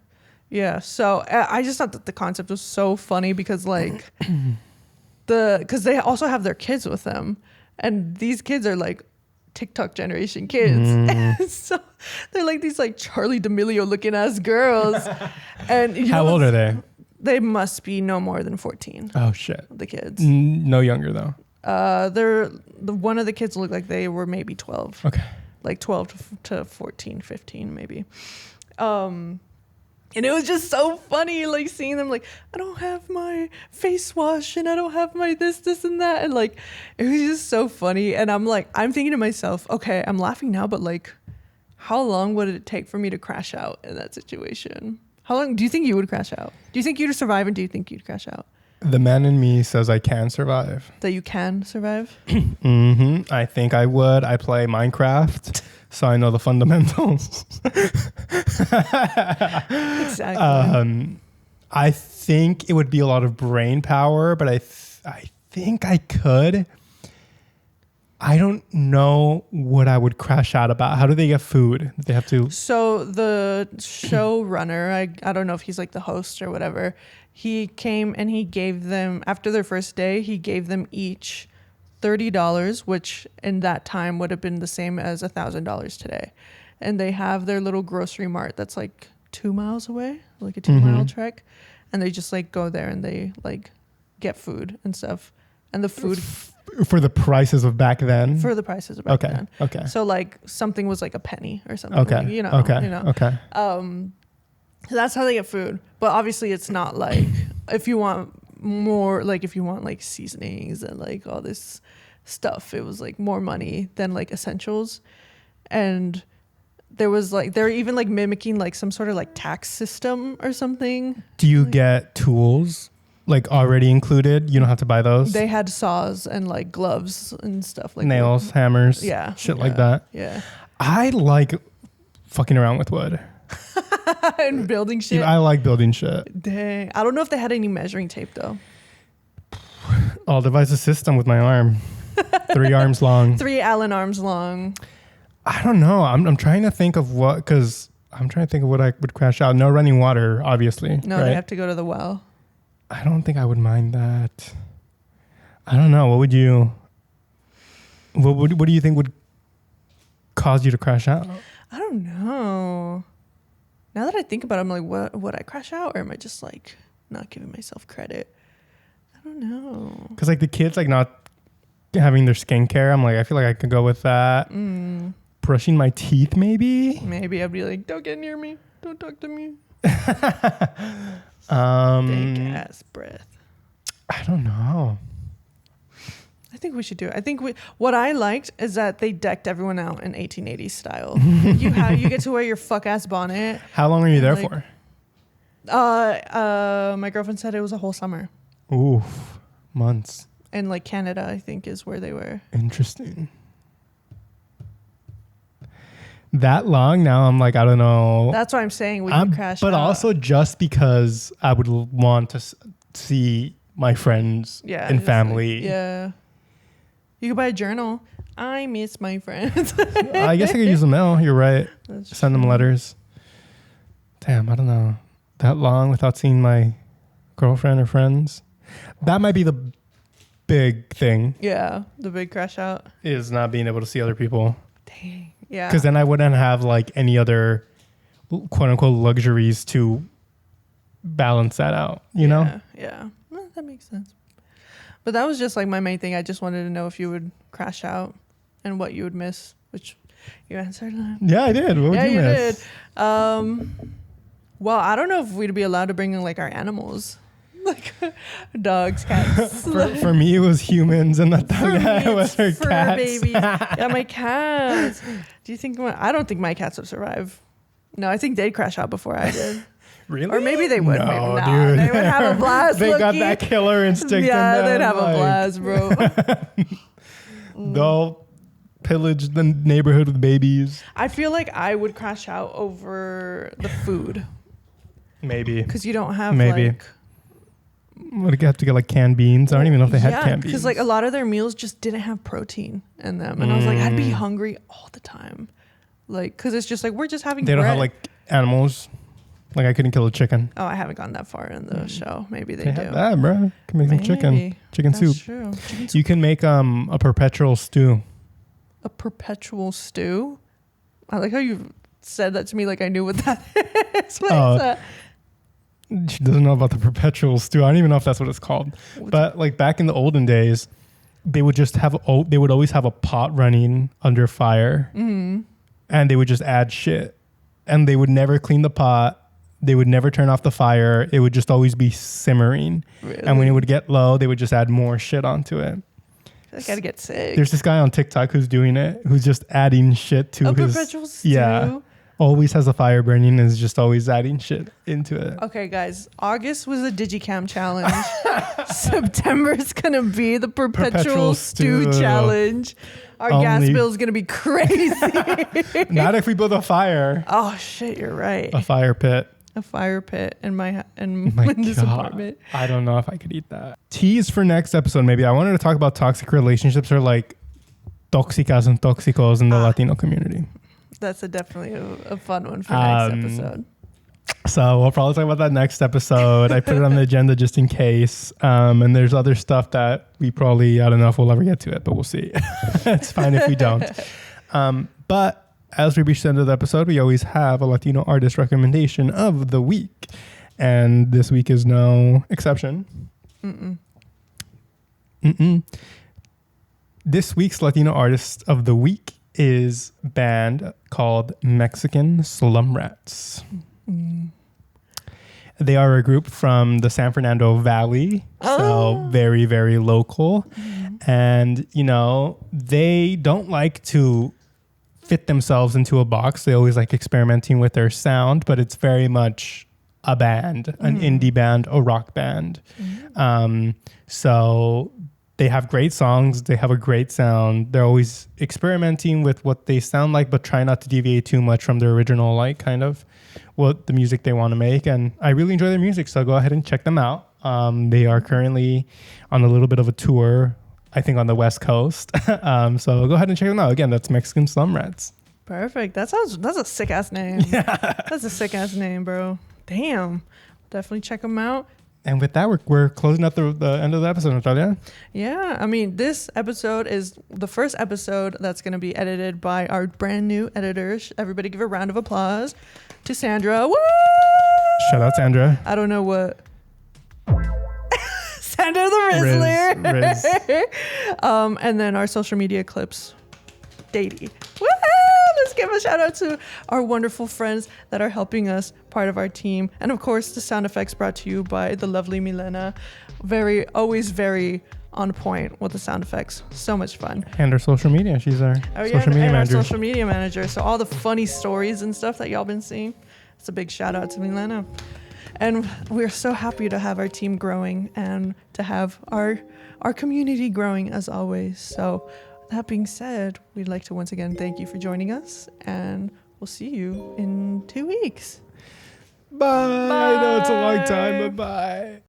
So I just thought that the concept was so funny because like because they also have their kids with them, and these kids are like TikTok generation kids. So they're like these like Charlie D'Amelio looking ass girls. And how old are they? They must be no more than 14. Oh shit. The kids. No younger though. One of the kids looked like they were maybe 12. Okay. Like 12 to 14, 15 maybe. And it was just so funny, like seeing them like, I don't have my face wash and I don't have my this and that. And like, it was just so funny. And I'm thinking to myself, okay, I'm laughing now, but like, how long would it take for me to crash out in that situation? How long do you think you would crash out? Do you think you'd survive, and do you think you'd crash out? The man in me says I can survive. That you can survive? Mm-hmm. I think I would. I play Minecraft, so I know the fundamentals. Exactly. I think it would be a lot of brain power, but I think I could. I don't know what I would crash out about. How do they get food? They have to. So the showrunner, I don't know if he's like the host or whatever, he came and he gave them, after their first day, he gave them each $30, which in that time would have been the same as $1,000 today. And they have their little grocery mart that's like 2 miles away, like a 2-mile trek. And they just like go there and they like get food and stuff. And the food... For the prices of back then? For the prices of back then. Okay. So like something was like a penny or something. Okay. Like, you know. Okay. So that's how they get food. But obviously it's not like, if you want more, like if you want like seasonings and like all this stuff, it was like more money than like essentials. And there was like, they're even like mimicking like some sort of like tax system or something. Do you get tools like already included? You don't have to buy those? They had saws and like gloves and stuff like nails, hammers, shit like that. Yeah. I like fucking around with wood. And building shit. I like building shit. Dang. I don't know if they had any measuring tape though. I'll devise a system with my arm. 3 arms long. 3 Allen arms long. I don't know. I'm trying to think of what I would crash out. No running water, obviously. No, right? they have to go to the well. I don't think I would mind that. I don't know. What do you think would cause you to crash out? I don't know. Now that I think about it, I'm like, what would I crash out, or am I just like not giving myself credit? I don't know. Because like the kids like not having their skincare, I'm like, I feel like I could go with that. Brushing my teeth, maybe. Maybe I'd be like, don't get near me, don't talk to me. Dank ass breath. I don't know. I think we should do it. What I liked is that they decked everyone out in 1880s style. You get to wear your fuck ass bonnet. How long are you there like, for? My girlfriend said it was a whole summer. Oof, months. And like Canada, I think, is where they were. Interesting. That long? Now I'm like, I don't know. That's what I'm saying. We could crash but out. also just because I would want to see my friends and family. Like, yeah. You could buy a journal. I miss my friends. I guess I could use a mail. You're right. Send them letters. Damn, I don't know. That long without seeing my girlfriend or friends. That might be the big thing. Yeah, the big crash out. Is not being able to see other people. Dang. Yeah. Because then I wouldn't have like any other quote unquote luxuries to balance that out, you know? Yeah. Well, that makes sense. But that was just like my main thing. I just wanted to know if you would crash out and what you would miss, which you answered that. Yeah, I did. What would you miss? Did. Well, I don't know if we'd be allowed to bring in like our animals. Like dogs, cats. For me, it was humans, and Natalia was her fur cats. babies. Yeah, my cats. Do you think? I don't think my cats would survive. No, I think they'd crash out before I did. Really? Or maybe they would. No, maybe dude. They would have a blast. They got that killer instinct in them. Yeah, they'd have a blast, bro. They'll pillage the neighborhood with babies. I feel like I would crash out over the food. Maybe. Because you don't have like... Would have to get like canned beans? I don't even know if they had canned beans. Because like a lot of their meals just didn't have protein in them. And I was like, I'd be hungry all the time. Like, because it's just like, we're just having They don't have like animals. Like I couldn't kill a chicken. Oh, I haven't gone that far in the show. Maybe they do. Have that, bro. Can make some chicken That's soup. True. Chicken soup. You can make a perpetual stew. A perpetual stew? I like how you said that to me like I knew what that is. What is that? She doesn't know about the perpetual stew. I don't even know if that's what it's called. But like back in the olden days, they would just have they would always have a pot running under fire, and they would just add shit, and they would never clean the pot. They would never turn off the fire. It would just always be simmering. Really? And when it would get low, they would just add more shit onto it. I gotta get sick. There's this guy on TikTok who's doing it, who's just adding shit to his Perpetual stew. Yeah. Always has a fire burning and is just always adding shit into it. Okay, guys. August was a Digicam challenge. September is gonna be the Perpetual stew challenge. Our gas bill is gonna be crazy. Not if we build a fire. Oh shit, you're right. A fire pit. A fire pit in My this God. apartment. I don't know if I could eat that. Tease for next episode, maybe. I wanted to talk about toxic relationships, or like toxicas and toxicos in the Latino community. That's definitely a fun one for next episode. So we'll probably talk about that next episode. I put it on the agenda just in case. And there's other stuff that we probably, I don't know if we'll ever get to it, but we'll see. It's fine if we don't. But as we reach the end of the episode, we always have a Latino artist recommendation of the week. And this week is no exception. This week's Latino artist of the week is a band called Mexican Slum Rats. They are a group from the San Fernando Valley, so very, very local. And, you know, they don't like to fit themselves into a box. They always like experimenting with their sound, but it's very much a band, an indie band, a rock band. So they have great songs. They have a great sound. They're always experimenting with what they sound like, but try not to deviate too much from their original, like kind of what the music they want to make. And I really enjoy their music, so go ahead and check them out. They are currently on a little bit of a tour, I think on the West Coast. So go ahead and check them out. Again, that's Mexican Slum Rats. Perfect. That's a sick ass name. Yeah. That's a sick ass name, bro. Damn. Definitely check them out. And with that, we're closing out the end of the episode, Natalia. Yeah. I mean, this episode is the first episode that's going to be edited by our brand new editors. Everybody give a round of applause to Sandra. Woo! Shout out, Sandra. I don't know what. Sandra the Rizzler. Riz. And then our social media clips. Deyri. Woo! Let's give a shout out to our wonderful friends that are helping us, part of our team. And of course, the sound effects brought to you by the lovely Milena. Always very on point with the sound effects. So much fun. And our social media. She's our social media manager. Our social media manager. So all the funny stories and stuff that y'all been seeing, it's a big shout out to Milena. And we're so happy to have our team growing and to have our community growing as always. So that being said, we'd like to once again thank you for joining us, and we'll see you in 2 weeks. Bye. I know it's a long time, but bye.